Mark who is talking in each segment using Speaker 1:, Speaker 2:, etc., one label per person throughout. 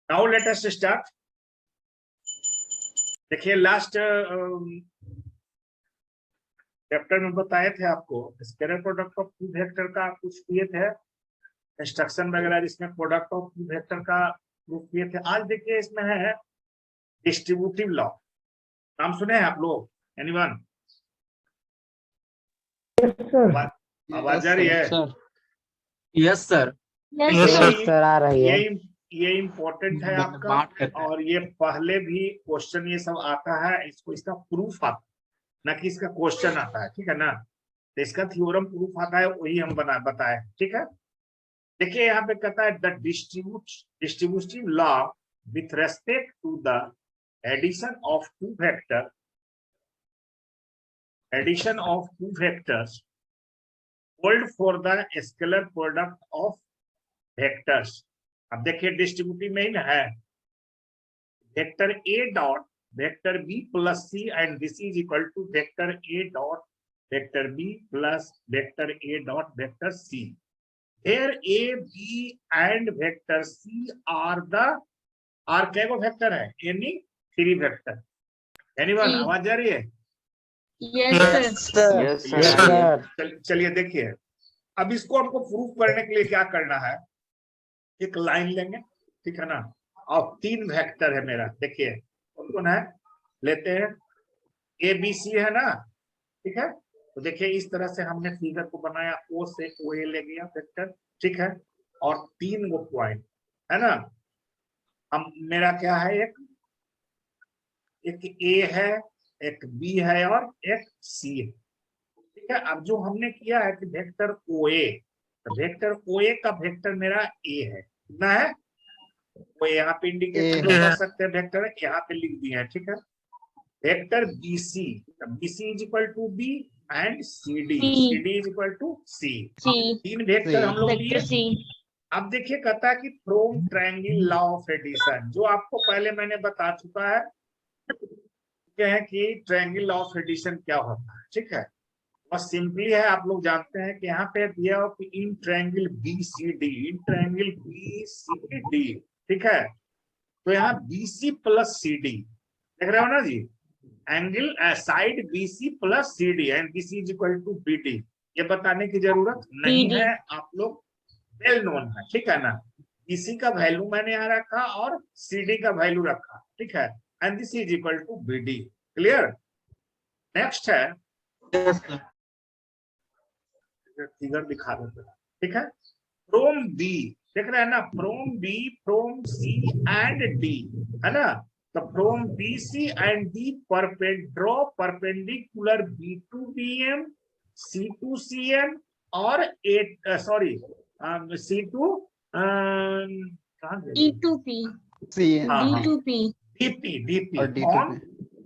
Speaker 1: Now let us start. देखिए last chapter में बताए थे आपको scalar product of two vector का कुछ किए थे इंस्ट्रक्शन वगैरह, जिसमें प्रोडक्ट ऑफ टू वेक्टर का प्रूफ किए थे। आज देखिए इसमें है डिस्ट्रीब्यूटिव लॉ। नाम सुने हैं आप लोग? एनीवन? आवाज आ रही है?
Speaker 2: Yes sir.
Speaker 3: सर आ रही है।
Speaker 1: ये इम्पोर्टेंट है आपका, और ये पहले भी क्वेश्चन ये सब आता है, इसको इसका प्रूफ आता है, ना कि इसका क्वेश्चन आता है, ठीक है ना। तो इसका थ्योरम प्रूफ आता है, वही हम बताए, ठीक है। देखिए यहाँ पे कहता है the distributive law with respect to the addition of two vectors hold for the scalar product of vectors. अब देखिए डिस्ट्रीब्यूटिव में ही ना है vector A dot vector B plus C and this is equal to vector A dot vector B plus vector A dot vector C. Here A, B and vector C are कैगो vector है? Any 3 vector. Anyone? आवाज आ रही है?
Speaker 3: Yes sir.
Speaker 1: चलिए देखिए, अब इसको हमको प्रूफ करने के लिए क्या करना है, एक लाइन लेंगे, ठीक है ना, और 3 वेक्टर है मेरा। देखिए कौन है, लेते हैं ए बी सी है ना, ठीक है। तो देखिए इस तरह से हमने फिगर को बनाया, ओ से ओ ए ले गया वेक्टर, ठीक है, और 3 वो पॉइंट है ना। हम मेरा क्या है, एक ए है, एक बी है और एक सी है, ठीक है। अब जो हमने किया है कि वेक्टर ओ ए, तो वेक्टर ओ ए का वेक्टर मेरा ए है, कितना है वो यहाँ पे इंडिकेट कर सकते हैं, वेक्टर यहाँ पे लिख दिए हैं, ठीक है। Vector B C is equal to B and C D is equal to C. 3 vector हम लोग लिए। अब देखिए कहता है कि from triangle law of addition, जो आपको पहले मैंने बता चुका है क्या है कि ट्रायंगल लॉ ऑफ एडिशन क्या होता है, ठीक है। बस सिंपली है, आप लोग जानते हैं कि यहाँ पे दिया हो कि in triangle B C D, ठीक है। तो यहाँ B C plus C D देख रहे हो ना जी, angle side BC plus CD and this is equal to BD। ये बताने की जरूरत नहीं है, आप लोग वेल नोन है, ठीक है ना। BC का वैल्यू मैंने यहाँ रखा और CD का वैल्यू रखा, ठीक है, and this is equal to BD। Clear? Next है फिगर दिखा देते, ठीक है। फ्रॉम B, देख रहे हैं ना, from B, from C and D, है ना। तो from BC and D draw perpendicular B to BM, C to CM और C to D to P DP on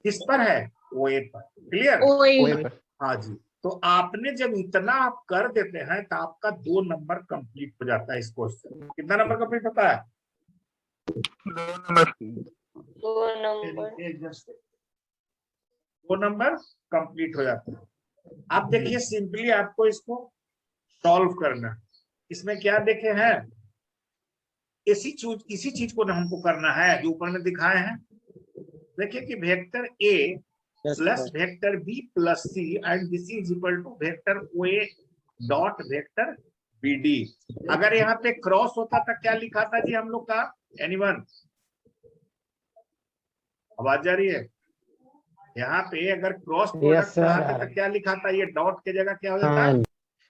Speaker 1: किस पर है? OA पर। क्लियर? हाँ जी। तो आपने जब इतना आप कर देते हैं तो आपका 2 नंबर कंप्लीट हो जाता है इस क्वेश्चन। कितना नंबर कंप्लीट होता है? 2 नंबर कंप्लीट हो जाता है। आप देखिए सिंपली आपको इसको सॉल्व करना। इसमें क्या देखे हैं, इसी चीज को हमको करना है जो ऊपर में दिखाए हैं। देखिए कि vector A plus vector B plus C and this is equal to vector O A dot vector B D. अगर यहाँ पे क्रॉस होता था क्या लिखा था जी हम लोग का? एनीवन? आवाज जा रही है? यहाँ पे अगर क्रॉस प्रोडक्ट था तो क्या लिखा था? ये डॉट के जगह क्या हो जाता है?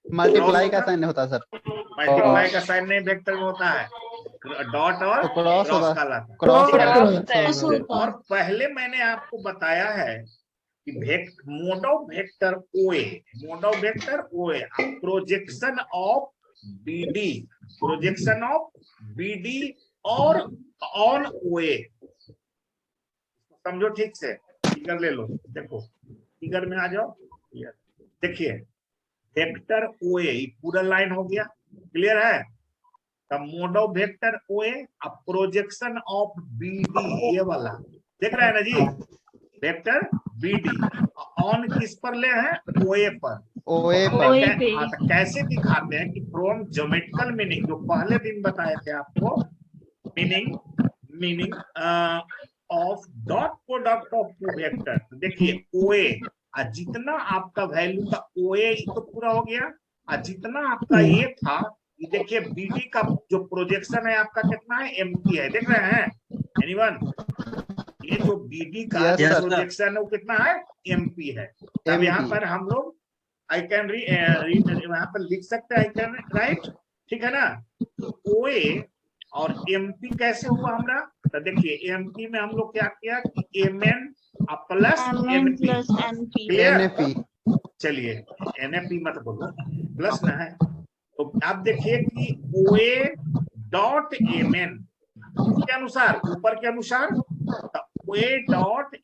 Speaker 3: मल्टीप्लाई का साइन होता सर।
Speaker 1: मल्टीप्लाई का साइन नहीं वेक्टर में होता है, डॉट और क्रॉस कहलाता है। और पहले मैंने आपको बताया है कि मोड ऑफ वेक्टर ओए प्रोजेक्शन ऑफ बीडी और ऑन ओए। समझो ठीक से, फिगर ले लो, देखो फिगर में आ जाओ। देखिए वेक्टर ओए पूरा लाइन हो गया, क्लियर है। मोड ऑफ वेक्टर ओए प्रोजेक्शन ऑफ बीडी, ये वाला देख रहे हैं ना जी, वेक्टर बीडी ऑन किस पर ले हैं? ओए पर। तो कैसे दिखाते हैं कि फ्रॉम ज्योमेट्रिकल मीनिंग, जो पहले दिन बताए थे आपको, meaning meaning of dot product of two vector. देखिए ओए, जितना आपका वैल्यू था ओए तो पूरा हो गया, और जितना आपका ये था, ये देखिए बीडी का जो प्रोजेक्शन है आपका कितना है, एमपी है, देख रहे हैं एनीवन? ये जो बीडी का
Speaker 3: Yes,
Speaker 1: जो
Speaker 3: sir.
Speaker 1: प्रोजेक्शन है वो कितना है, एमपी है। अब यहाँ
Speaker 3: MP.
Speaker 1: पर हम लोग आई कैन रीड यहाँ पर लिख सकते हैं, आई कैन राइट, ठीक है ना? ओए और एमपी कैसे हुआ हमारा, तो देखिए एमपी में हम लोग क्या किया कि MN plus NP, clear?
Speaker 3: NFE.
Speaker 1: चलिए एनएपी मत बोलो, प्लस ना है। तो आप देखिए कि ओए डॉट एमएन के अनुसार, ऊपर के अनुसार, ओए डॉट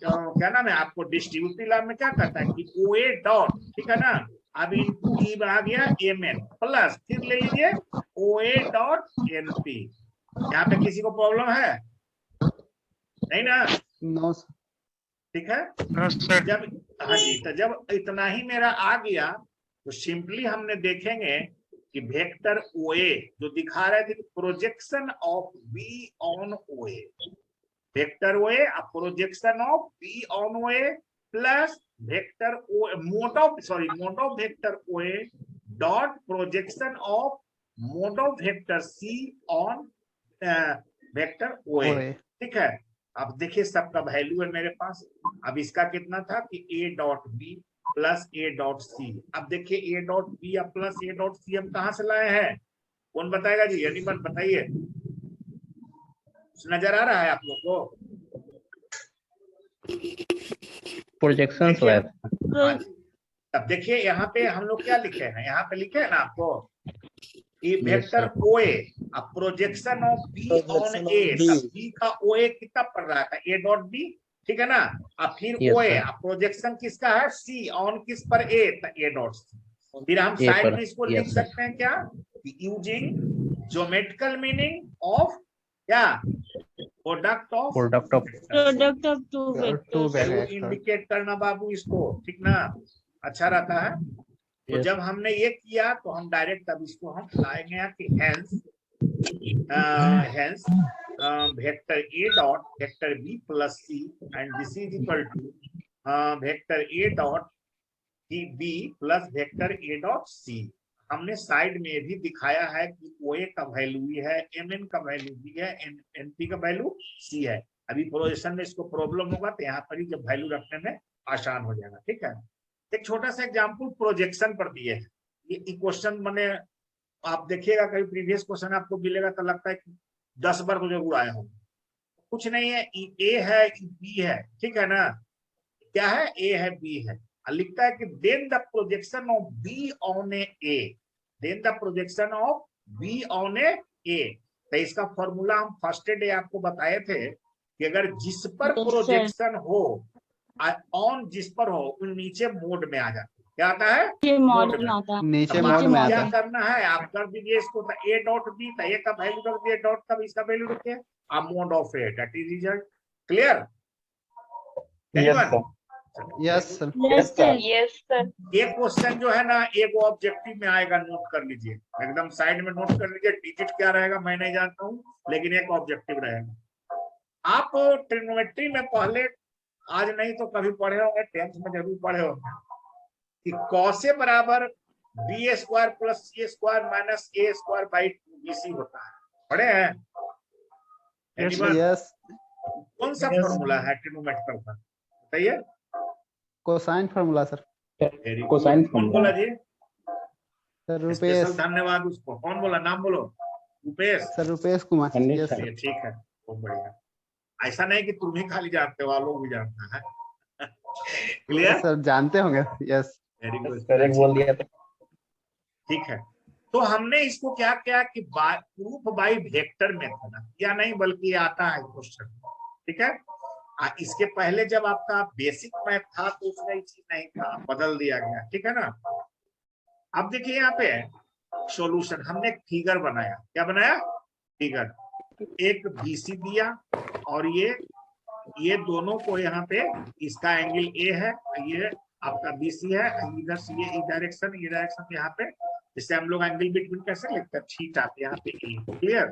Speaker 1: क्या नाम है आपको, डिस्ट्रीब्यूटिव लॉ में क्या कहता है कि ओए डॉट, ठीक है ना? अब इनटू ई आ गया एमएन प्लस, फिर ले लीजिए ओए डॉट एनपी। यहाँ पे किसी को प्रॉब्लम है? नहीं ना?
Speaker 3: No. sir.
Speaker 1: ठीक है। जब हाँ जी, तो जब इतना ही मेरा आ गया तो सिंपली हमने देखेंगे कि वेक्टर ओए जो दिखा रहे थे projection of B on O A, vector ओए projection of B on O A plus vector O mod of vector O A dot projection of mod of vector C on vector O A,
Speaker 3: OA.
Speaker 1: ठीक है। अब देखिए सबका वैल्यू है मेरे पास। अब इसका कितना था कि A dot B plus A dot C. अब देखिए A dot B plus A dot C हम कहां से लाए हैं, कौन बताएगा जी, एनीवन बताइए, नजर आ रहा है आप लोग को?
Speaker 3: Projection slab.
Speaker 1: हाँ जी। अब देखिए यहाँ पे हम लोग क्या लिखे हैं, यहाँ पे लिखे है ना आपको ये वेक्टर ओए projection of B on A, B का ओए कितना पड़ रहा था, ए डॉट बी, ठीक है ना? अब फिर ओए प्रोजेक्शन किसका है, सी ऑन किस पर, ए डॉट सी। फिर हम साइड में इसको लिख सकते हैं क्या, यूजिंग ज्योमेट्रिकल मीनिंग ऑफ क्या, product of
Speaker 3: Two back.
Speaker 1: Indicate करना बाबू इसको, ठीक ना? अच्छा रहता है। तो जब हमने ये किया तो हम डायरेक्ट अब इसको हम लाएंगे कि hence vector A dot vector B plus C and this is equal to vector A dot B plus vector A dot C. हमने साइड में भी दिखाया है कि ओए का वैल्यू भी है, एमएन का वैल्यू भी है, एनपी का वैल्यू सी है। अभी प्रोजेक्शन में इसको प्रॉब्लम होगा तो यहाँ पर ही जब वैल्यू रखने में आसान हो जाएगा, ठीक है। एक छोटा सा एग्जांपल प्रोजेक्शन पर दिए है, ये क्वेश्चन मैंने आप देखिएगा कभी प्रीवियस क्वेश्चन आपको मिलेगा तो लगता है कि 10 बार तो जरूर आए होंगे। कुछ नहीं है, ए है बी है, ठीक है ना? क्या है, ए है बी है, लिखता है कि then the projection of B on A, then the projection of B on A. तो इसका फॉर्मूला हम फर्स्ट डे आपको बताए थे कि अगर जिस पर प्रोजेक्शन हो, ऑन जिस पर हो, उन नीचे मोड में आ जाता है, क्या आता है, मोड में आता है।
Speaker 3: नीचे मोड में आता
Speaker 1: क्या
Speaker 3: है।
Speaker 1: करना है, आप कर दीजिए इसको ए डॉट बी, ए का वैल्यू रख दिए, डॉट का इसका वैल्यू रखिए, आप mode of A, that is result. Clear?
Speaker 3: Yes, sir.
Speaker 1: एक क्वेश्चन जो है ना एक ऑब्जेक्टिव में आएगा, नोट कर लीजिए, एकदम साइड में नोट कर लीजिए, डिजिट क्या रहेगा मैं नहीं जानता हूँ, लेकिन एक ऑब्जेक्टिव रहेगा। आप ट्रिग्नोमेट्री में पहले आज नहीं तो कभी पढ़े होंगे, 10th में जरूर पढ़े होंगे कि कॉस ए बराबर B square plus C square minus A square by 2bc होता है, पढ़े हैं?
Speaker 3: Yes.
Speaker 1: कौन सा फॉर्मूला है ट्रिग्नोमेट्री का, बताइए?
Speaker 3: Cosine formula, sir.
Speaker 1: Cosine formula जी,
Speaker 3: Sir,
Speaker 1: स्पेशल
Speaker 3: Rupesh.
Speaker 1: धन्यवाद उसको, कौन बोला, नाम बोलो, Rupesh.
Speaker 3: Sir, Rupesh Kumar. Yes, sir.
Speaker 1: ये ठीक है, बहुत बढ़िया। ऐसा नहीं कि तुम ही खाली जानते हो, लोग भी जानता है। क्लियर?
Speaker 3: Yes, sir, जानते होंगे। Yes.
Speaker 1: वेरी गुड,
Speaker 3: करेक्ट बोल दिया था।
Speaker 1: ठीक है। तो हमने इसको क्या किया कि प्रूफ बाय वेक्टर मेथड या नहीं, बल्कि आता है क्वेश्चन, ठीक है। इसके पहले जब आपका बेसिक मैथ था तो उसमें ये चीज नहीं था, बदल दिया गया, ठीक है ना। अब देखिए यहाँ पे सॉल्यूशन, हमने एक फिगर बनाया, क्या बनाया, फिगर, एक बीसी दिया और ये दोनों को यहाँ पे, इसका एंगल ए है, ये आपका बीसी है, इधर से ये डायरेक्शन, ये डायरेक्शन यहाँ पे, जिससे हम लोग एंगल बिटवीन कैसे लिखते हैं, थीटा, यहाँ पे ए। क्लियर?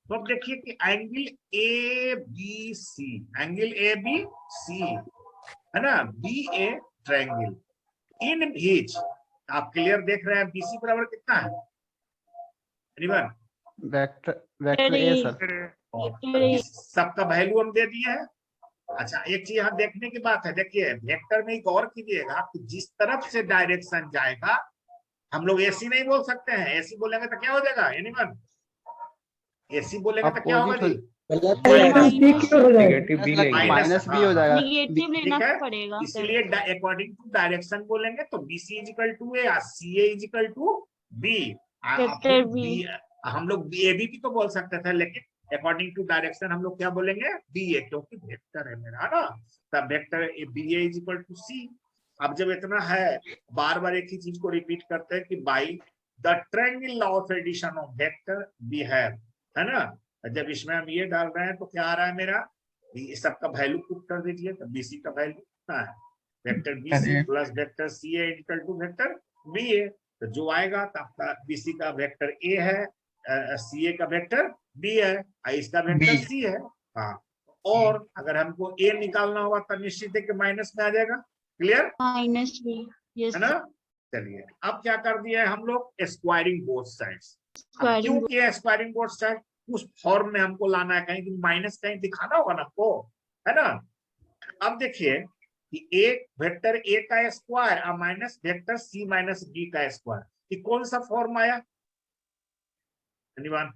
Speaker 1: तो अब देखिए कि angle A B C, angle A B C है ना, बी ए ट्रायंगल इन बीच, आप क्लियर देख रहे हैं बीसी बराबर कितना है anyone?
Speaker 3: Vector vector A sir.
Speaker 1: तो इस सबका वैल्यू हम दे दिए हैं। अच्छा एक चीज यहाँ देखने की बात है, देखिए वेक्टर में एक और कीजिएगा कि जिस तरफ से डायरेक्शन जाएगा, हम लोग एसी नहीं बोल सकते हैं, एसी बोलेंगे तो क्या हो जाएगा एनीवन? एसी बोलेंगे तो क्या होगा
Speaker 3: अपोजिट
Speaker 1: जी?
Speaker 4: नेगेटिव बी लेंगे।
Speaker 3: माइनस बी हो जाएगा।
Speaker 5: निगेटिव लेना
Speaker 1: ठीक है,
Speaker 5: पड़ेगा
Speaker 1: इसलिए अकॉर्डिंग टू डायरेक्शन बोलेंगे तो BC equal to A, C A is equal to B.
Speaker 5: Vector B।
Speaker 1: हम लोग ए बी भी तो बोल सकते थे, लेकिन अकॉर्डिंग टू डायरेक्शन हम लोग क्या बोलेंगे? बी ए, क्योंकि वेक्टर है मेरा ना, तब vector B A is equal to C. अब जब इतना है, बार बार एक ही चीज को रिपीट करते हैं कि by the triangle of addition of vector we have, है ना। जब इसमें हम ये डाल रहे हैं तो क्या आ रहा है मेरा, इस सबका वैल्यू पुट कर दीजिए, तो बीसी का वैल्यू कितना है? Vector B C plus vector C A equal to vector B A. तो जो आएगा तो आपका बीसी का वेक्टर ए है, सी ए का वेक्टर बी है, इसका वेक्टर सी है। हाँ, और अगर हमको ए निकालना होगा तो निश्चित है कि माइनस में आ जाएगा। क्लियर
Speaker 5: माइनस बी, यस
Speaker 1: है ना। चलिए अब क्या कर दिया है हम लोग, स्क्वायरिंग बोथ साइड्स।
Speaker 5: स्क्वायरिंग
Speaker 1: क्यों किया स्क्वायरिंग बोथ साइड? उस फॉर्म में हमको लाना है, कहीं माइनस कहीं दिखाना होगा ना आपको, है ना। अब देखिए कि एक वेक्टर ए का स्क्वायर और minus vector C minus B का स्क्वायर, ये कौन सा फॉर्म आया धन्यवाद?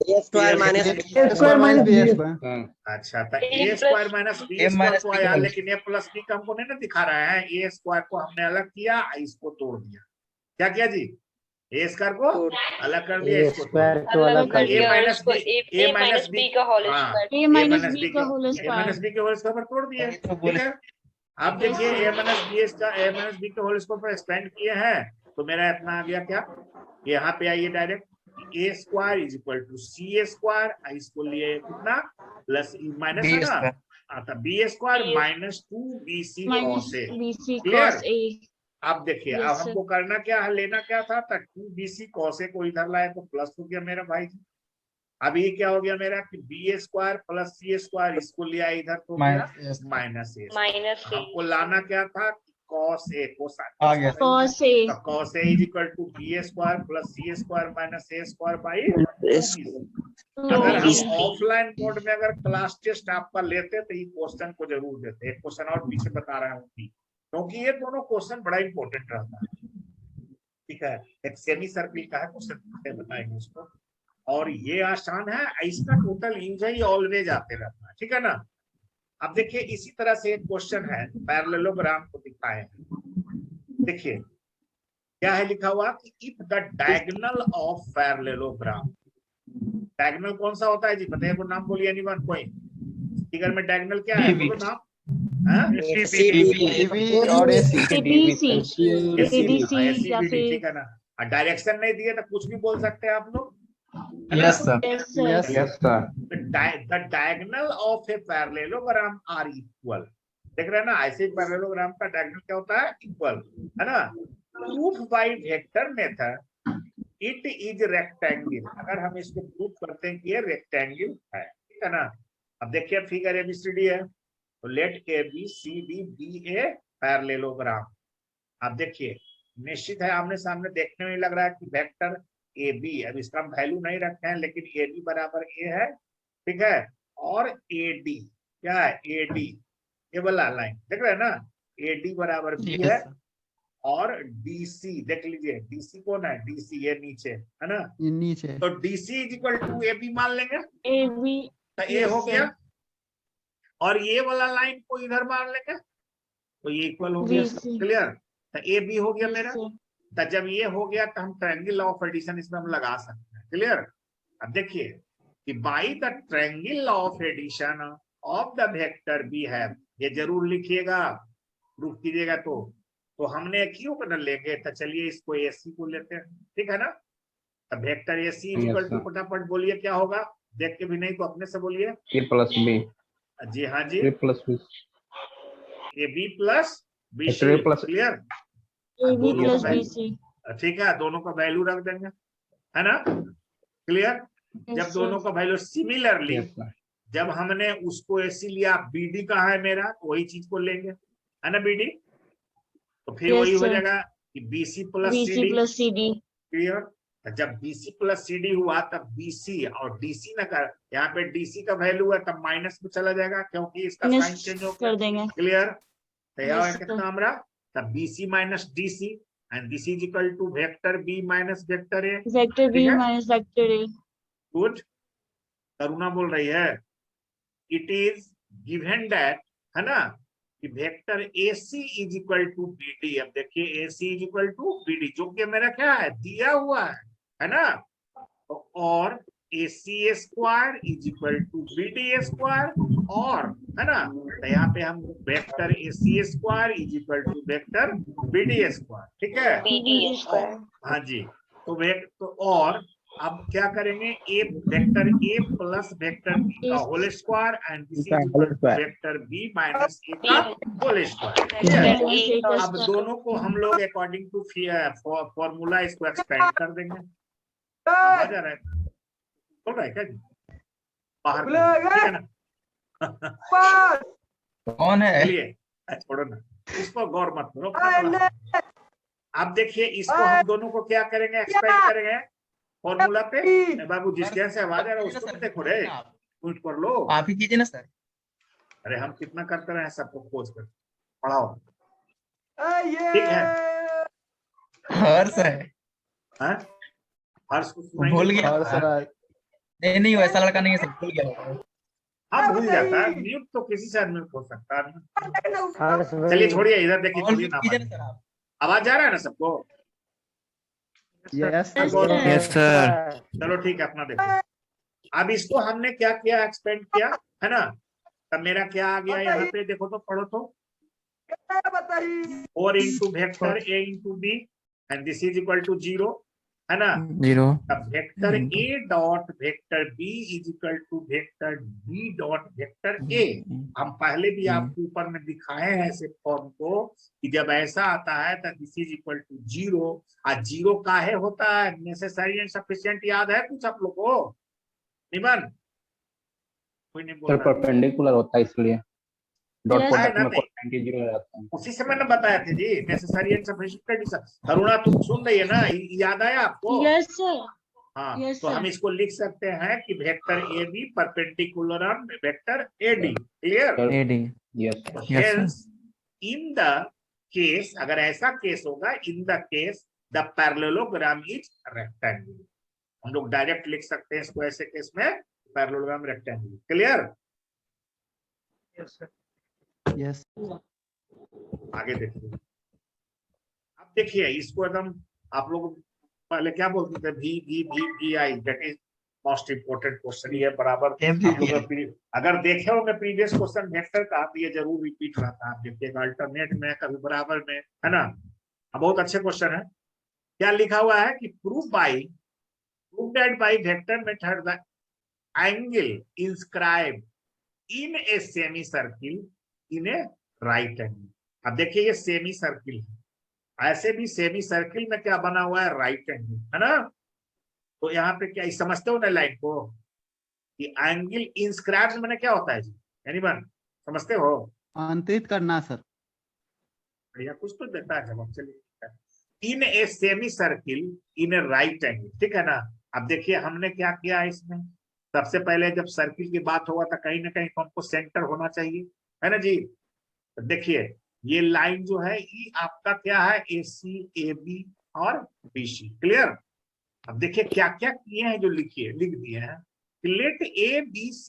Speaker 3: A square minus B square.
Speaker 1: अच्छा, तो A square minus B square तो आया, लेकिन ए प्लस बी का हमको नहीं ना दिखा रहा है। ए स्क्वायर को हमने अलग किया, इसको तोड़ दिया। क्या किया जी? ए स्क्वायर को अलग कर दिया, इसको
Speaker 3: को अलग कर
Speaker 1: ए माइनस बी, ए माइनस बी का होल
Speaker 5: स्क्वायर, ए माइनस बी का होल
Speaker 1: ए माइनस बी के होल स्क्वायर पर तोड़ दिए। ठीक है, अब देखिए ए माइनस बी के होल स्क्वायर पर एक्सपेंड किए हैं, तो मेरा इतना आ गया क्या, यहाँ पे आइए direct, A square is equal to C A square, इसको लिए कितना प्लस माइनस है ना, आता B square minus 2bc cos a।
Speaker 5: BC
Speaker 1: Clear?
Speaker 5: cos a।
Speaker 1: अब देखिए
Speaker 5: Yes,
Speaker 1: अब
Speaker 5: sir.
Speaker 1: हमको करना क्या है, लेना क्या था, 2bc cos a को इधर लाए तो प्लस हो गया मेरा भाई जी। अब ये क्या हो गया मेरा कि B square plus C square, इसको लिया इधर तो माइनस ए। हमको लाना क्या था, cos a को
Speaker 2: आ गया।
Speaker 5: cos a।
Speaker 1: cos a is equal to B square plus C square minus A square by. अगर हम ऑफलाइन मोड में अगर क्लास टेस्ट आपका लेते तो ये क्वेश्चन को जरूर देते। एक क्वेश्चन और पीछे बता रहा हूँ क्योंकि ये दोनों क्वेश्चन बड़ा इंपॉर्टेंट रहता है। ठीक है, एक सेमी सर्किल का है क्वेश्चन, बताएंगे उसको, और ये आसान है, इसका टोटल यूज है, ये ऑलवेज आते रहता है। ठीक है ना। अब देखिए इसी तरह से एक क्वेश्चन है, पैरेललोग्राम को दिखाए हैं। देखिए क्या है लिखा हुआ कि if the diagonal of parallelogram, diagonal कौन सा होता है जी बताइए, को नाम बोलिए एनीवन कोई, फिगर में डायगोनल क्या है बोलो नाम?
Speaker 3: और एसी
Speaker 5: या फिर
Speaker 1: ठीक है ना। डायरेक्शन नहीं दिए तो कुछ भी बोल सकते हैं आप लोग।
Speaker 2: Yes sir.
Speaker 3: Yes
Speaker 1: The diagonal of a parallelogram are equal। देख रहे हैं ना, ऐसे पैरेललोग्राम का डायगोनल क्या होता है, इक्वल, है ना। Proof by vector method it is rectangle, अगर हम इसको प्रूफ करते हैं कि ये रेक्टेंगल है, ठीक है ना। अब देखिए फिगर एबीसीडी है, तो let A B C D be a parallelogram. अब देखिए निश्चित है आमने सामने देखने में लग रहा है कि वेक्टर ए बी, अब इसका हम वैल्यू नहीं रखे हैं, लेकिन ए बी बराबर ए है, ठीक है, और ए डी क्या है, ए डी ये वाला लाइन देख रहे हैं ना, ए डी बराबर बी है, और डीसी देख लीजिए, डीसी कौन है, डीसी ये नीचे है ना,
Speaker 3: ये नीचे,
Speaker 1: तो DC is equal to A B मान लेंगे,
Speaker 5: ए बी,
Speaker 1: तो ए हो गया, और ये वाला लाइन को इधर मान लेंगे तो ये इक्वल हो गया। क्लियर, तो ए बी हो गया मेरा। तो जब ये हो गया तो हम ट्रायंगल ऑफ एडिशन इसमें हम लगा सकते हैं। क्लियर, अब देखिए कि by the triangle of addition of the vector we have, ये जरूर लिखिएगा, प्रूफ कीजिएगा। तो हमने क्यों बदल लेंगे, तो चलिए इसको एसी को लेते हैं, ठीक है ना। तो वेक्टर एसी इक्वल टू, फटाफट बोलिए क्या होगा, देख के भी नहीं तो अपने से बोलिए,
Speaker 4: ए प्लस बी।
Speaker 1: जी हाँ जी,
Speaker 4: A plus B,
Speaker 1: A B plus B. Clear,
Speaker 5: A B plus B C,
Speaker 1: ठीक है, दोनों का वैल्यू रख देंगे, है ना। क्लियर, जब
Speaker 5: Yes,
Speaker 1: दोनों
Speaker 5: sir.
Speaker 1: का वैल्यू सिमिलरली,
Speaker 4: Yes, sir.
Speaker 1: जब हमने उसको ऐसी लिया, बीडी कहाँ है मेरा, वही चीज को लेंगे, है ना बीडी, तो फिर
Speaker 5: Yes,
Speaker 1: वही हो
Speaker 5: sir.
Speaker 1: जाएगा कि BC plus
Speaker 5: BC
Speaker 1: CD.
Speaker 5: plus CD.
Speaker 1: Clear. जब बीसी प्लस सीडी हुआ तब बीसी और डीसी ना कर, यहाँ पे डीसी का वैल्यू है तब माइनस में चला जाएगा क्योंकि इसका साइन
Speaker 5: Minus
Speaker 1: चेंज हो
Speaker 5: कर
Speaker 1: गया।
Speaker 5: देंगे.
Speaker 1: क्लियर। तो यह
Speaker 5: Yes,
Speaker 1: कितना हमारा, तब BC minus DC and this is equal to vector B minus vector A.
Speaker 5: Vector B
Speaker 1: ठीक है?
Speaker 5: minus vector A.
Speaker 1: Good. Karuna बोल रही है इट इज गिवन दैट, है ना, कि vector AC is equal to BD। अब देखिए AC is equal to BD जो कि मेरा क्या है, दिया हुआ है ना, तो और AC square is equal to BD square, और है ना, तो यहाँ पे हम vector AC square is equal to vector BD square. ठीक है,
Speaker 5: BD square.
Speaker 1: हाँ जी। तो और अब क्या करेंगे, A vector A plus vector B का whole square and this is equal to vector B minus A का होल स्क्वायर। अब दोनों को हम लोग अकॉर्डिंग टू फॉर्मूला इसको एक्सपेंड कर देंगे। समझ आ रहा है, बोल रहा है क्या जी, बाहर ठीक है ना।
Speaker 2: कौन है?
Speaker 1: चलिए छोड़ो ना, इसको गौर मत करो। अब देखिए इसको हम दोनों को क्या करेंगे, एक्सपेंड करेंगे फॉर्मूला पे। बाबू जिसके यहाँ से आवाज आ रहा है उसको भी देखो रे, कुछ कर लो।
Speaker 2: आप ही कीजिए ना सर।
Speaker 1: अरे हम कितना करते रहे सबको खोज कर पढ़ाओ, ठीक है।
Speaker 2: हर्ष है।
Speaker 1: हाँ? हर्ष को सुनाई
Speaker 2: भूल
Speaker 1: नहीं
Speaker 2: गया।
Speaker 1: पड़ा?
Speaker 2: नहीं नहीं, वैसा लड़का नहीं है सर, भूल गया।
Speaker 1: हाँ भूल जाता है, म्यूट तो किसी से म्यूट हो सकता है। चलिए छोड़िए, इधर देखिए,
Speaker 2: और
Speaker 1: छोड़िए ना,
Speaker 2: कीजिए ना सर आप।
Speaker 1: आवाज जा रहा है ना सबको?
Speaker 3: Yes,
Speaker 5: Yes,
Speaker 3: sir.
Speaker 5: sir.
Speaker 6: Yes, sir.
Speaker 1: चलो ठीक है, अपना देखो। अब इसको हमने क्या किया, एक्सपेंड किया, है ना, तब मेरा क्या आ गया यहाँ पे, देखो तो, पढ़ो तो, 4 into vector A into B and this is equal to 0, है ना।
Speaker 6: 0.
Speaker 1: अब vector A dot vector B is equal to vector B dot vector A. हम पहले भी आपको ऊपर में दिखाए हैं ऐसे फॉर्म को कि जब ऐसा आता है तो दिस इज इक्वल टू 0। और 0 काहे होता है, नेसेसरी एंड सफिशिएंट याद है कुछ आप लोग को? निमन कोई नहीं बोल
Speaker 4: सर
Speaker 1: रहा।
Speaker 4: परपेंडिकुलर होता है इसलिए डॉट
Speaker 5: Yes.
Speaker 4: प्रोडक्ट
Speaker 1: है
Speaker 4: में
Speaker 1: ना,
Speaker 4: कोसाइन 0 हो जाता है।
Speaker 1: उसी से मैंने बताया था जी, नेसेसरी एंड सफिशिएंट कंडीशन। करुणा तुम सुन रही है ना, याद आया आपको?
Speaker 5: Yes, sir.
Speaker 1: हाँ,
Speaker 5: Yes,
Speaker 1: तो
Speaker 5: sir.
Speaker 1: हम इसको लिख सकते हैं कि vector A B perpendicular on vector A D. Clear.
Speaker 6: AD.
Speaker 4: Yes sir.
Speaker 6: Yes, sir.
Speaker 1: Hence in the case, अगर ऐसा केस होगा, in the case the parallelogram is rectangle, हम लोग डायरेक्ट लिख सकते हैं इसको ऐसे केस में, पैरेललोग्राम रेक्टेंगल। क्लियर।
Speaker 3: Yes.
Speaker 1: आगे देखिए, अब देखिए इसको एकदम, आप लोग पहले क्या बोलते थे, भी V V V I, that is most important question. ये बराबर आप लोग अगर देखे होंगे प्रीवियस क्वेश्चन वेक्टर का, तो ये जरूर रिपीट रहता है। आप देखिएगा अल्टरनेट में, कभी बराबर में, है ना। बहुत अच्छे क्वेश्चन है। क्या लिखा हुआ है कि prove that by vector method the angle inscribed in a semicircle in a right angle. अब देखिए ये सेमी सर्किल है, ऐसे भी सेमी सर्किल में क्या बना हुआ है, राइट एंगल, है ना। तो यहाँ पे क्या समझते हो ना लाइन को, कि एंगल इंस्क्राइब्ड मैंने क्या होता है जी, एनीवन समझते हो?
Speaker 3: अंतरित करना सर।
Speaker 1: बढ़िया, कुछ तो देता है जवाब। चलिए, in a semicircle in a right angle, ठीक है ना। अब देखिए हमने क्या किया है इसमें, सबसे पहले जब सर्किल की बात होगा तो कहीं ना कहीं हमको सेंटर होना चाहिए, है ना जी। तो देखिए ये लाइन जो है ये आपका क्या है, AC AB और BC। क्लियर। अब देखिए क्या क्या किए हैं, जो लिख दिए हैं, late ABC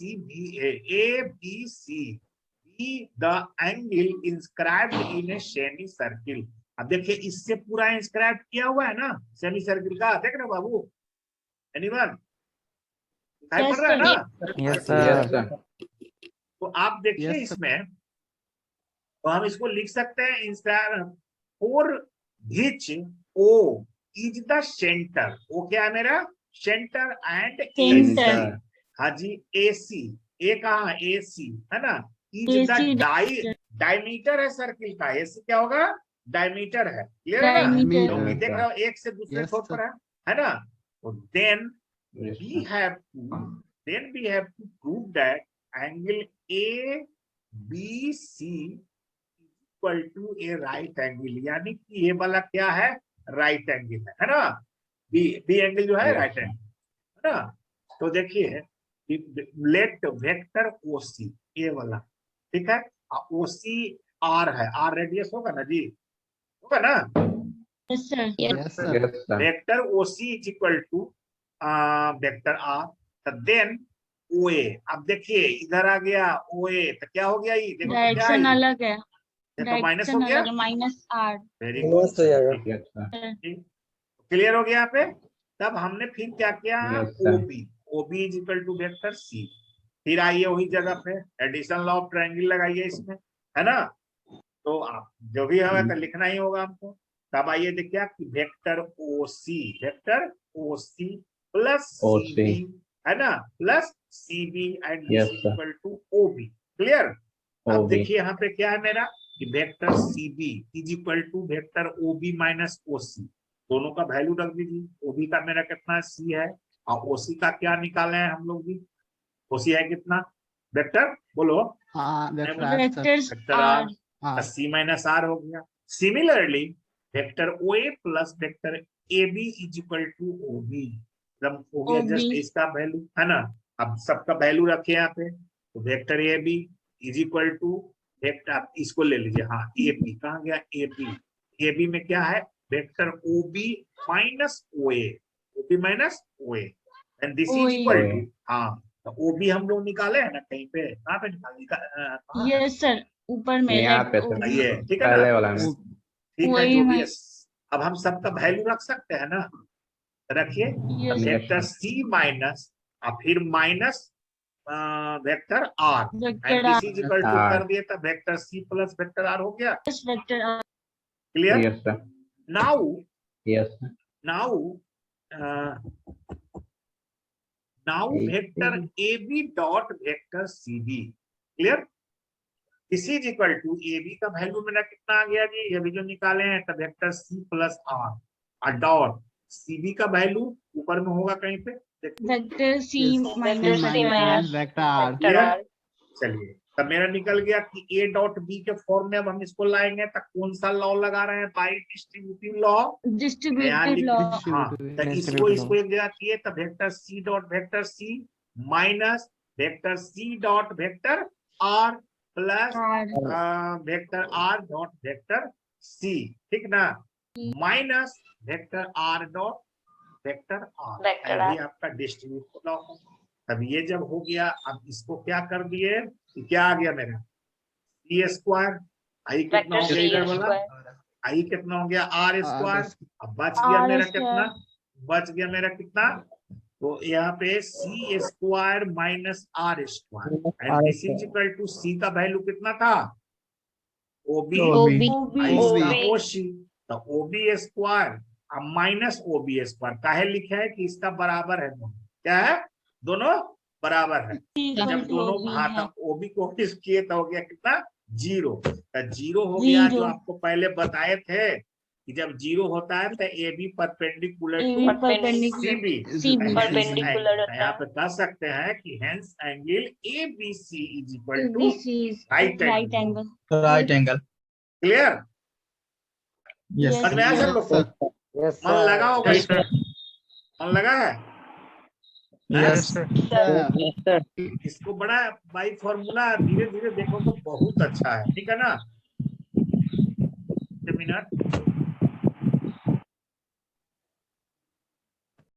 Speaker 1: be the angle inscribed in a semi circle। अब देखिए इससे पूरा इंस्क्राइब किया हुआ है ना सेमी सर्किल का, देख रहे बाबू, एनीवन दिखाई
Speaker 5: Yes,
Speaker 1: पड़ रहा है
Speaker 5: sir.
Speaker 1: ना?
Speaker 6: Yes,
Speaker 4: yes
Speaker 6: sir.
Speaker 4: सर।
Speaker 1: तो आप देखिए
Speaker 3: Yes, sir.
Speaker 1: इसमें, तो हम इसको लिख सकते हैं inscribe for which O is the centre. O क्या है मेरा, सेंटर एंड
Speaker 5: Center.
Speaker 1: हाँ जी, AC, ए कहाँ, AC है ना, इज द
Speaker 5: AC
Speaker 1: डायमीटर है सर्किल का। AC क्या होगा, डायमीटर है। क्लियर है ना,
Speaker 5: Diameter.
Speaker 1: क्योंकि देख रहे हो एक से दूसरे
Speaker 3: Yes,
Speaker 1: छोर
Speaker 3: sir.
Speaker 1: पर है ना। तो then
Speaker 4: Yes,
Speaker 1: we
Speaker 4: sir.
Speaker 1: have to then we have to prove that angle ABC equal to a right angle, यानी कि ये वाला क्या है, राइट एंगल है ना, बी एंगल जो है
Speaker 4: Yes,
Speaker 1: राइट
Speaker 4: sir.
Speaker 1: एंगल है ना। तो देखिए लेट वेक्टर ओसी ये वाला, ठीक है, ओसी आर है, आर रेडियस होगा ना जी, होगा ना,
Speaker 5: Yes, sir.
Speaker 3: Yes, sir.
Speaker 4: Yes, sir.
Speaker 1: Vector OC is equal to vector R, then OA. अब देखिए इधर आ गया ओए, तो क्या हो गया, ये देखो तो क्या है,
Speaker 5: डायरेक्शन अलग है,
Speaker 1: देखो माइनस हो
Speaker 5: डायरेक्शन
Speaker 1: गया,
Speaker 5: अलग है, -r।
Speaker 1: वेरी
Speaker 3: Minus हो जाएगा।
Speaker 1: Good,
Speaker 4: Yes, sir.
Speaker 1: क्लियर हो गया यहाँ पे। तब हमने फिर क्या किया,
Speaker 4: Yes, sir.
Speaker 1: OB, OB is equal to vector C, फिर आइए वही जगह पे एडिशन लॉ ऑफ ट्रायंगल लगाइए इसमें, है ना। तो आप जो भी होगा तो लिखना ही होगा हमको। तब आइए देखिए कि vector O C plus
Speaker 4: OC.
Speaker 1: C B, है ना, plus C B and
Speaker 4: Yes, sir.
Speaker 1: Equal to O B, clear. अब
Speaker 4: OB.
Speaker 1: देखिए यहाँ पे क्या है मेरा, कि vector C B is equal to vector OB minus O C, दोनों का वैल्यू रख दीजिए। ओबी का मेरा कितना सी है, और ओसी का क्या निकाले हैं हम लोग भी, ओसी है कितना, वेक्टर बोलो,
Speaker 3: हाँ, that's
Speaker 1: Never-
Speaker 3: right, sir.
Speaker 5: Vectors
Speaker 1: vector
Speaker 5: r।
Speaker 1: R,
Speaker 3: हाँ,
Speaker 1: सी माइनस आर हो गया। Similarly vector O A plus vector AB is equal to O B, हो गया
Speaker 5: OB।
Speaker 1: जस्ट इसका वैल्यू, है ना। अब सबका वैल्यू रखे यहाँ पे, तो vector AB is equal to vector, इसको ले लीजिए, हाँ एपी कहाँ गया, एपी, एबी में क्या है, vector OB minus OA, OB minus OA, and this is
Speaker 5: OA।
Speaker 1: Equal to, हाँ तो ओबी हम लोग निकाले हैं ना कहीं पे, कहाँ पे निकाल,
Speaker 5: यस सर, ऊपर में
Speaker 4: यहाँ पे
Speaker 5: left
Speaker 4: सर।
Speaker 5: OB।
Speaker 1: ये ठीक है
Speaker 4: पहले
Speaker 1: ना,
Speaker 4: वाला में।
Speaker 1: ठीक है
Speaker 5: वही
Speaker 1: जो भी
Speaker 5: मैं-
Speaker 1: है। अब हम सबका वैल्यू रख सकते हैं ना, रखिए,
Speaker 5: Yes,
Speaker 1: वेक्टर सी माइनस और फिर minus vector R,
Speaker 5: vector
Speaker 1: and this is equal to
Speaker 4: R।
Speaker 1: कर दिए तो vector C plus vector R हो गया,
Speaker 5: vector r।
Speaker 1: Clear.
Speaker 4: Yes, sir.
Speaker 1: Now
Speaker 4: Yes, sir.
Speaker 1: Now vector A B dot vector C B, clear, this is equal to A B का value मेरा कितना आ गया जी, ये भी जो निकाले हैं, तो वेक्टर सी प्लस आर और डॉट सी बी का वैल्यू ऊपर में होगा कहीं पे, देखिए,
Speaker 5: vector c
Speaker 3: C
Speaker 5: minus
Speaker 3: minus vector R.
Speaker 1: Clear. चलिए तब मेरा निकल गया कि ए डॉट बी के फॉर्म में अब हम इसको लाएंगे, तो कौन सा लॉ लगा रहे हैं, by distributive law,
Speaker 5: distributive law.
Speaker 1: हाँ, तो इसको एक जगह किए, तो vector C dot vector C minus vector C dot vector R plus
Speaker 5: r।
Speaker 1: Vector R dot vector C, ठीक ना, minus vector R dot vector R, ये आपका डिस्ट्रीब्यूटिव लॉ है। अब ये जब हो गया, अब इसको क्या कर दिए, क्या आ गया मेरा, सी स्क्वायर, आई कितना हो गया इधर वाला, आई कितना हो गया, आर स्क्वायर, अब बच गया
Speaker 5: R
Speaker 1: मेरा
Speaker 5: square।
Speaker 1: कितना, बच गया मेरा कितना, तो यहाँ पे C square minus R square, and this is equal to C का वैल्यू कितना था, ओबी ओसी, तो ओबी स्क्वायर अब माइनस ओबी स्क्वायर, काहे लिखे है कि इसका बराबर है दोनों, क्या है, दोनों बराबर है, तो जब दोनों हाँ तो ओबी को किस किए तो हो गया कितना, जीरो, तो जीरो हो गया, जो आपको पहले बताए थे कि जब जीरो होता है तो A B perpendicular to CB, यहाँ पे कह सकते हैं कि hence angle A B C is equal to right
Speaker 5: right
Speaker 1: angle,
Speaker 5: angle.
Speaker 2: Right angle.
Speaker 1: Clear,
Speaker 2: yes
Speaker 1: समझ में आया सब लोग को, मन लगा होगा इसमें, मन लगा है,
Speaker 2: यस
Speaker 1: इसको बड़ा बाई फॉर्मूला धीरे धीरे देखो तो बहुत अच्छा है, ठीक है ना, एक मिनट,